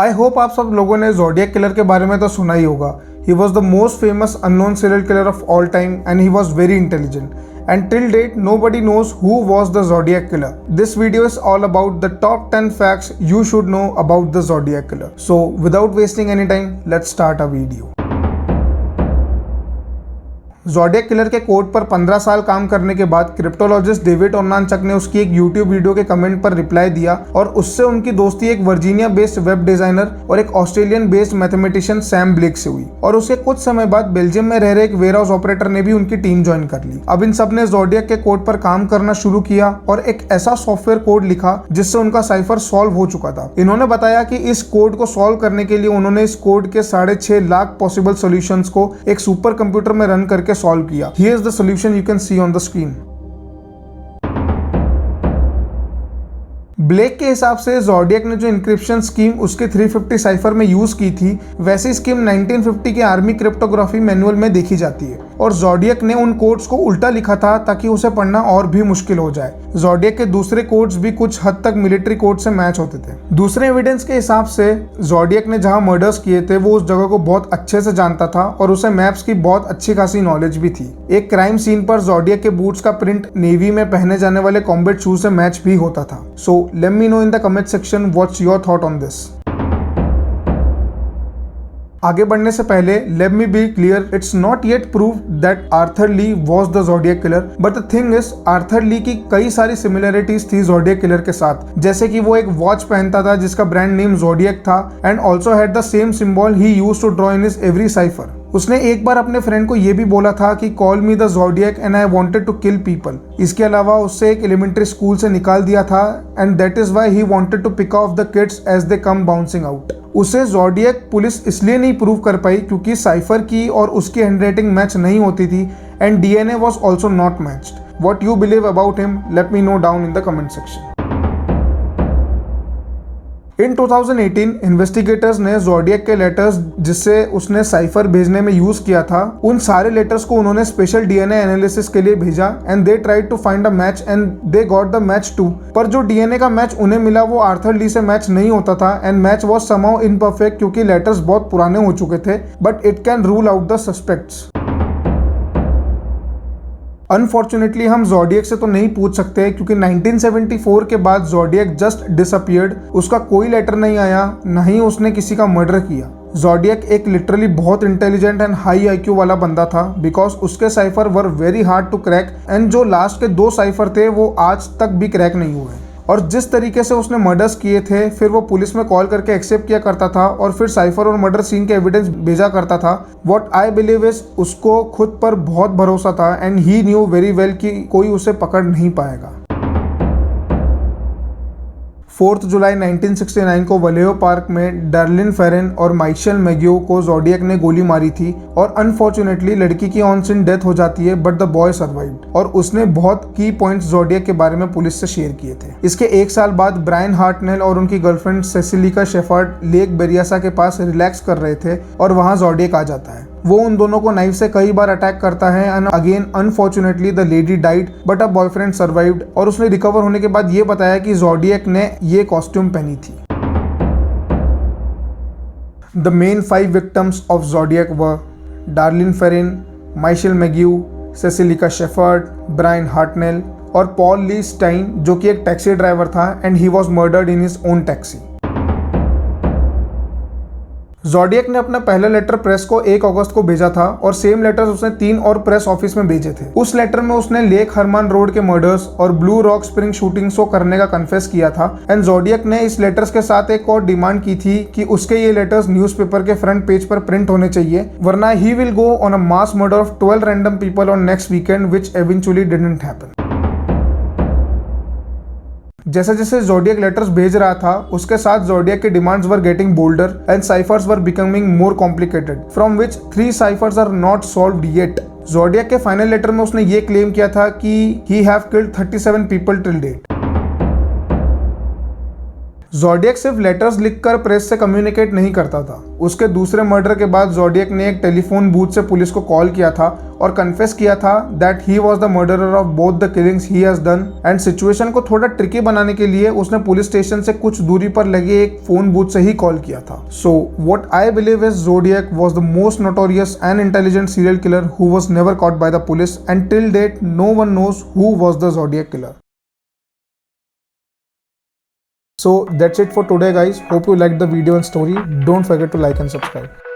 I hope आप सब लोगों ने ज़ोडिएक किलर के बारे में तो सुना ही होगा। He was the most famous unknown serial killer of all time and he was very intelligent. And till date, nobody knows who was the Zodiac Killer. This video is all about the top 10 facts you should know about the Zodiac Killer. So without wasting any time, let's start our video. Zodiac killer के code पर 15 साल काम करने के बाद cryptologist David ओर्नानचक ने उसकी एक यूट्यूब वीडियो के कमेंट पर रिप्लाई दिया और उससे उनकी दोस्ती एक वर्जीनिया बेस्ड वेब डिजाइनर और एक Australian based mathematician Sam Blake से हुई और उसके कुछ समय बाद बेल्जियम में रह रहे एक वेयर हाउस ऑपरेटर ने भी उनकी टीम ज्वाइन कर ली। अब इन सब ने ज़ोडिएक के कोड पर काम करना शुरू किया और एक ऐसा सॉफ्टवेयर कोड लिखा जिससे उनका साइफर सॉल्व हो चुका था। इन्होंने बताया कि इस कोड को सॉल्व करने के लिए उन्होंने इस कोड के 6.5 लाख पॉसिबल सॉल्यूशंस को एक सुपर कंप्यूटर में रन करके सॉल्व किया। Here is the solution you can see on the screen. Blake के हिसाब से ज़ोडिएक ने जो इंक्रिप्शन स्कीम उसके 350 साइफर में यूज की थी वैसी स्कीम 1950 के आर्मी क्रिप्टोग्राफी मैनुअल में देखी जाती है और ज़ोडिएक ने उन कोड्स को उल्टा लिखा था ताकि उसे पढ़ना और भी मुश्किल हो जाए। ज़ोडिएक के दूसरे कोड्स भी कुछ हद तक मिलिट्री कोड से मैच होते थे। दूसरे एविडेंस के हिसाब से ज़ोडिएक ने जहां मर्डर्स किए थे वो उस जगह को बहुत अच्छे से जानता था और उसे मैप्स की बहुत अच्छी खासी नॉलेज भी थी। एक क्राइम सीन पर ज़ोडिएक के बूट्स का प्रिंट नेवी में पहने जाने वाले कॉम्बैट शूज से मैच भी होता था। सो let me know in the comment section what's your thought on this. आगे बढ़ने से पहले let me be clear, it's not yet proved that Arthur Lee was the Zodiac Killer, but the thing is Arthur Lee की कई सारी similarities थी Zodiac Killer के साथ, जैसे कि वो एक वॉच पहनता था जिसका ब्रांड नेम Zodiac था and also had the same symbol he used to draw in his every cipher. उसने एक बार अपने फ्रेंड को ये भी बोला था कि call me the zodiac and I wanted to kill people. इसके अलावा उससे एक एलिमेंट्री स्कूल से निकाल दिया था and that is why he wanted to pick off the kids as they come bouncing out. उसे ज़ोडिएक पुलिस इसलिए नहीं प्रूव कर पाई क्योंकि साइफर की और उसकी हैंडराइटिंग मैच नहीं होती थी and DNA was also not matched. What you believe about him, let me know down in the comment section. In 2018 investigators ने ज़ोडिएक के लेटर्स जिससे उसने साइफर भेजने में यूज किया था उन सारे लेटर्स को उन्होंने स्पेशल डीएनए एनालिसिस के लिए भेजा and they tried to find a match and they got the match too. पर जो डीएनए का मैच उन्हें मिला वो आर्थर ली से मैच नहीं होता था and match was somehow imperfect क्योंकि लेटर्स बहुत पुराने हो चुके थे, but it can rule out the suspects. Unfortunately हम ज़ोडिएक से तो नहीं पूछ सकते क्योंकि 1974 के बाद ज़ोडिएक जस्ट डिसअपियर्ड। उसका कोई लेटर नहीं आया, न ही उसने किसी का मर्डर किया। ज़ोडिएक एक लिटरली बहुत इंटेलिजेंट एंड हाई आईक्यू वाला बंदा था बिकॉज उसके cipher were very hard to crack and जो लास्ट के 2 साइफर थे वो आज तक भी क्रैक नहीं हुए। और जिस तरीके से उसने मर्डर्स किए थे फिर वो पुलिस में कॉल करके एक्सेप्ट किया करता था और फिर साइफर और मर्डर सीन के एविडेंस भेजा करता था। व्हाट आई बिलीव इज उसको खुद पर बहुत भरोसा था and he new very well कि कोई उसे पकड़ नहीं पाएगा। 4 जुलाई 1969 को वलेहो पार्क में डार्लिन फेरन और माइशेल मैग्यू को ज़ोडिएक ने गोली मारी थी और अनफॉर्चुनेटली लड़की की ऑन सीन डेथ हो जाती है बट द बॉय सर्वाइव्ड और उसने बहुत की पॉइंट्स ज़ोडिएक के बारे में पुलिस से शेयर किए थे। इसके एक साल बाद ब्रायन हार्टनेल और उनकी गर्लफ्रेंड सेसिलिका शेफर्ड लेक बेरियासा के पास रिलैक्स कर रहे थे और वहां ज़ोडिएक आ जाता है। वो उन दोनों को नाइफ से कई बार अटैक करता है and again unfortunately the lady died but a boyfriend survived और उसने रिकवर होने के बाद ये बताया कि ज़ोडिएक ने ये कॉस्ट्यूम पहनी थी। The main 5 victims of Zodiac were Darlene Ferrin, Michael Mageau, Cecelia Shepard, Bryan Hartnell और पॉल ली स्टाइन जो कि एक टैक्सी ड्राइवर था and he was murdered in his own taxi. Zodiac ने अपना पहला लेटर प्रेस को 1 अगस्त को भेजा था और सेम लेटर्स उसने 3 और प्रेस ऑफिस में भेजे थे। उस लेटर में उसने लेक हरमान रोड के मर्डर्स और ब्लू रॉक स्प्रिंग शूटिंग्स को करने का कन्फेस किया था एंड ज़ोडिएक ने इस लेटर्स के साथ एक और डिमांड की थी कि उसके ये लेटर्स न्यूज़पेपर के फ्रंट पेज पर प्रिंट होने चाहिए वरना he will go on a mass murder of 12 random people on next weekend which eventually didn't happen. जैसे जैसे ज़ोडिएक लेटर्स भेज रहा था उसके साथ ज़ोडिएक के demands were getting bolder and ciphers were becoming more complicated from which 3 ciphers are not solved yet. Zodiac के final letter में उसने ये क्लेम किया था कि he have killed 37 people till date. Zodiac सिर्फ लेटर्स लिखकर प्रेस से कम्युनिकेट नहीं करता था। उसके दूसरे मर्डर के बाद ज़ोडिएक ने एक टेलीफोन बूथ से पुलिस को कॉल किया था और कन्फेस किया था that he was the murderer of both the killings he has done. And situation को थोड़ा ट्रिकी बनाने के लिए उसने पुलिस स्टेशन से कुछ दूरी पर लगे एक फोन बूथ से ही कॉल किया था। So what I believe is zodiac was the most notorious and intelligent serial killer who was never caught by the police and till date no one knows who was the zodiac killer. So that's it for today guys. Hope you liked the video and story. Don't forget to like and subscribe.